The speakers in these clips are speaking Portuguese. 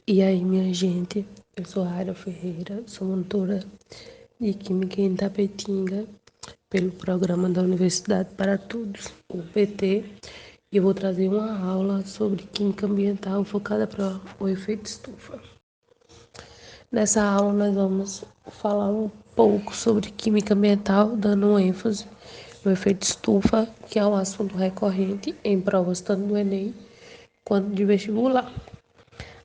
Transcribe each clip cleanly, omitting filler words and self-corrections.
E aí, minha gente, eu sou a Ara Ferreira, sou monitora de Química em Itapetinga, pelo programa da Universidade para Todos, o PT, e eu vou trazer uma aula sobre Química Ambiental focada para o efeito estufa. Nessa aula, nós vamos falar um pouco sobre Química Ambiental, dando um ênfase no efeito estufa, que é um assunto recorrente em provas tanto do Enem quanto de vestibular.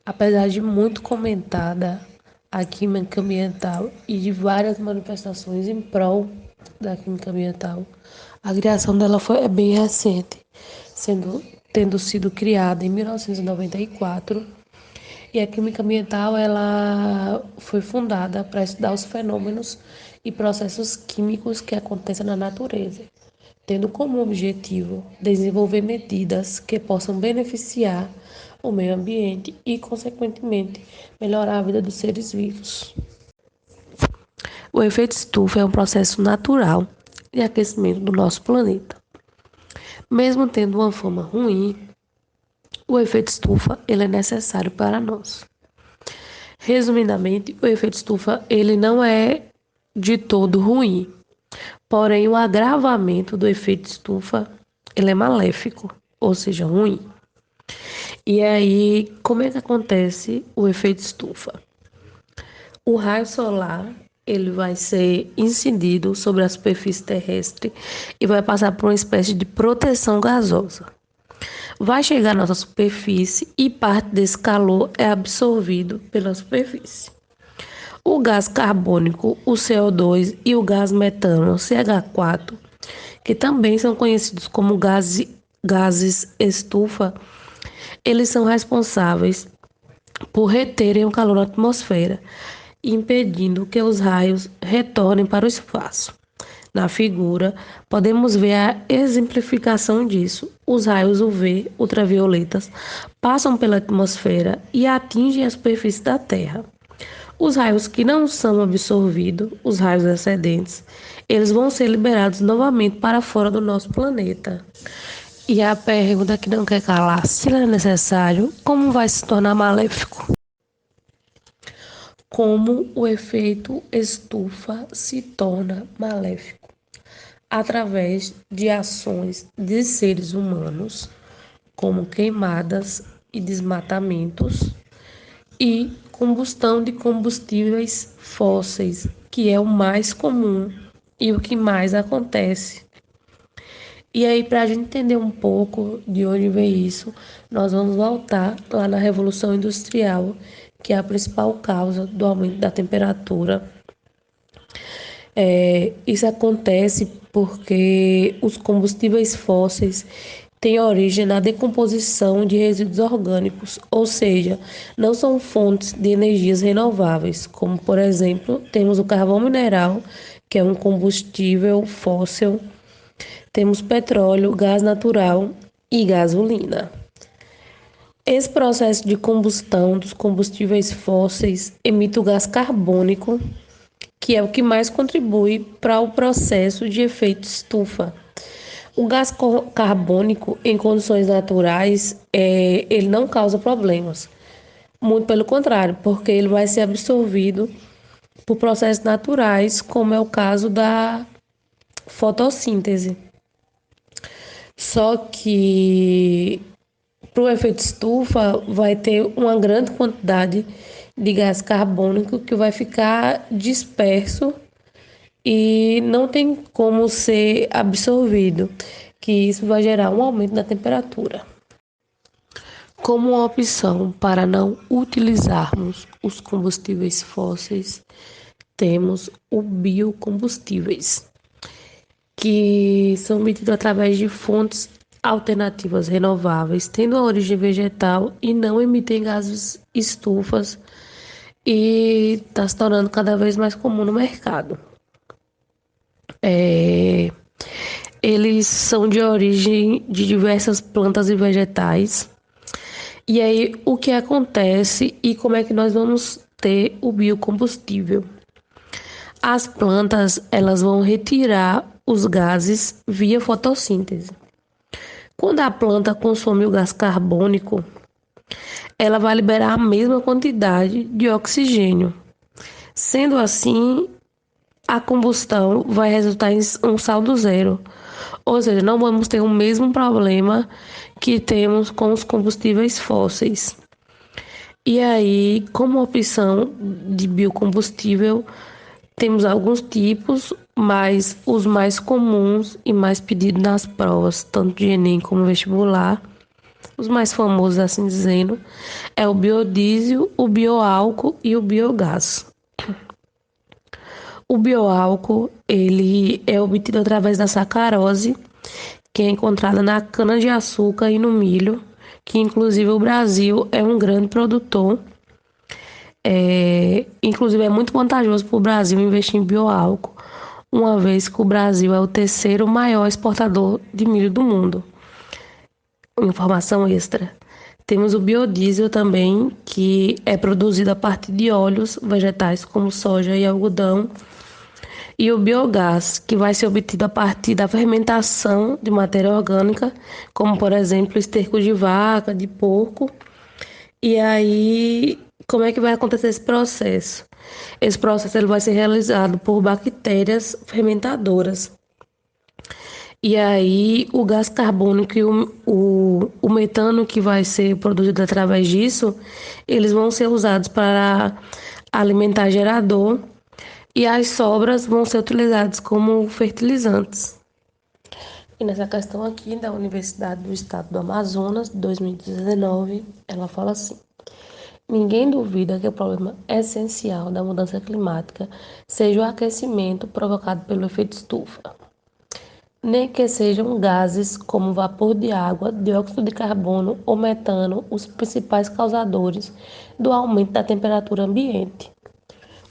Apesar de muito comentada, a química ambiental e de várias manifestações em prol da química ambiental, a criação dela é bem recente, tendo sido criada em 1994, e a química ambiental ela foi fundada para estudar os fenômenos e processos químicos que acontecem na natureza, tendo como objetivo desenvolver medidas que possam beneficiar o meio ambiente e, consequentemente, melhorar a vida dos seres vivos. O efeito estufa é um processo natural de aquecimento do nosso planeta. Mesmo tendo uma fama ruim, o efeito estufa ele é necessário para nós. Resumidamente, o efeito estufa ele não é de todo ruim, porém o agravamento do efeito estufa ele é maléfico, ou seja, ruim. E aí, como é que acontece o efeito estufa? O raio solar, ele vai ser incidido sobre a superfície terrestre e vai passar por uma espécie de proteção gasosa. Vai chegar à nossa superfície e parte desse calor é absorvido pela superfície. O gás carbônico, o CO2 e o gás metano, o CH4, que também são conhecidos como gases estufa, eles são responsáveis por reterem o calor na atmosfera, impedindo que os raios retornem para o espaço. Na figura, podemos ver a exemplificação disso. Os raios UV, ultravioletas, passam pela atmosfera e atingem a superfície da Terra. Os raios que não são absorvidos, os raios excedentes, eles vão ser liberados novamente para fora do nosso planeta. E a pergunta que não quer calar, se ele é necessário, como vai se tornar maléfico? Como o efeito estufa se torna maléfico? Através de ações de seres humanos, como queimadas e desmatamentos, e combustão de combustíveis fósseis, que é o mais comum e o que mais acontece. E aí, para a gente entender um pouco de onde vem isso, nós vamos voltar lá na Revolução Industrial, que é a principal causa do aumento da temperatura. Isso acontece porque os combustíveis fósseis têm origem na decomposição de resíduos orgânicos, ou seja, não são fontes de energias renováveis, como, por exemplo, temos o carvão mineral, que é um combustível fóssil, temos petróleo, gás natural e gasolina. Esse processo de combustão dos combustíveis fósseis emite o gás carbônico, que é o que mais contribui para o processo de efeito estufa. O gás carbônico, em condições naturais, ele não causa problemas. Muito pelo contrário, porque ele vai ser absorvido por processos naturais, como é o caso da fotossíntese. Só que para o efeito estufa vai ter uma grande quantidade de gás carbônico que vai ficar disperso e não tem como ser absorvido, que isso vai gerar um aumento da temperatura. Como uma opção para não utilizarmos os combustíveis fósseis, temos os biocombustíveis, que são obtidos através de fontes alternativas renováveis, tendo a origem vegetal e não emitem gases estufas, e está se tornando cada vez mais comum no mercado. Eles são de origem de diversas plantas e vegetais. E aí, o que acontece e como é que nós vamos ter o biocombustível? As plantas, elas vão retirar os gases via fotossíntese. Quando a planta consome o gás carbônico, ela vai liberar a mesma quantidade de oxigênio. Sendo assim, a combustão vai resultar em um saldo zero. Ou seja, não vamos ter o mesmo problema que temos com os combustíveis fósseis. E aí, como opção de biocombustível, temos alguns tipos, mas os mais comuns e mais pedidos nas provas, tanto de Enem como vestibular, os mais famosos, assim dizendo, é o biodiesel, o bioálcool e o biogás. O bioálcool, ele é obtido através da sacarose, que é encontrada na cana-de-açúcar e no milho, que inclusive o Brasil é um grande produtor. Inclusive é muito vantajoso para o Brasil investir em bioálcool, uma vez que o Brasil é o terceiro maior exportador de milho do mundo. Informação extra. Temos o biodiesel também, que é produzido a partir de óleos vegetais como soja e algodão, e o biogás, que vai ser obtido a partir da fermentação de matéria orgânica, como por exemplo esterco de vaca, de porco. E aí, como é que vai acontecer esse processo? Esse processo ele vai ser realizado por bactérias fermentadoras. E aí, o gás carbônico e o metano que vai ser produzido através disso, eles vão ser usados para alimentar gerador e as sobras vão ser utilizadas como fertilizantes. E nessa questão aqui da Universidade do Estado do Amazonas, 2019, ela fala assim: ninguém duvida que o problema essencial da mudança climática seja o aquecimento provocado pelo efeito estufa, nem que sejam gases como vapor de água, dióxido de carbono ou metano os principais causadores do aumento da temperatura ambiente.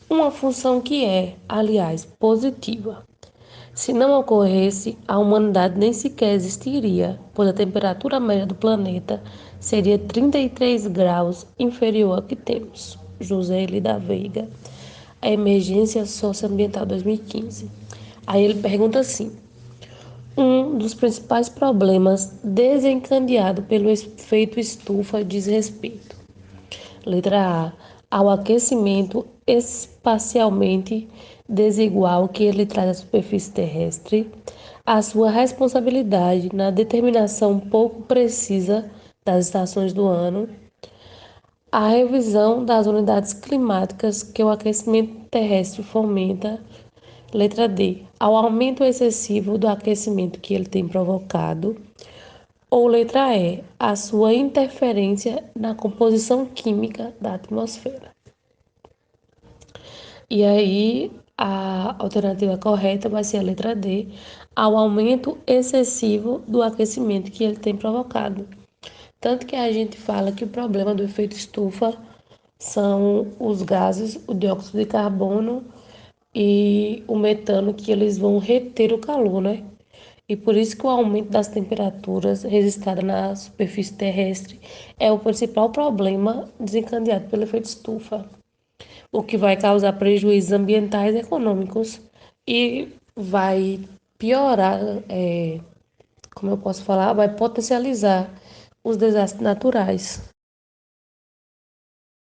Uma função que é, aliás, positiva. Se não ocorresse, a humanidade nem sequer existiria, pois a temperatura média do planeta seria 33 graus inferior à que temos. José L. da Veiga, a Emergência Socioambiental 2015. Aí ele pergunta assim: um dos principais problemas desencadeado pelo efeito estufa diz respeito. Letra A. Ao aquecimento espacialmente desigual que ele traz à superfície terrestre, a sua responsabilidade na determinação pouco precisa das estações do ano, a revisão das unidades climáticas que o aquecimento terrestre fomenta. Letra D. Ao aumento excessivo do aquecimento que ele tem provocado. Ou letra E. A sua interferência na composição química da atmosfera. E aí, a alternativa correta vai ser a letra D, ao aumento excessivo do aquecimento que ele tem provocado. Tanto que a gente fala que o problema do efeito estufa são os gases, o dióxido de carbono e o metano, que eles vão reter o calor, né? E por isso que o aumento das temperaturas registradas na superfície terrestre é o principal problema desencadeado pelo efeito estufa, o que vai causar prejuízos ambientais e econômicos e vai piorar, como eu posso falar, vai potencializar os desastres naturais.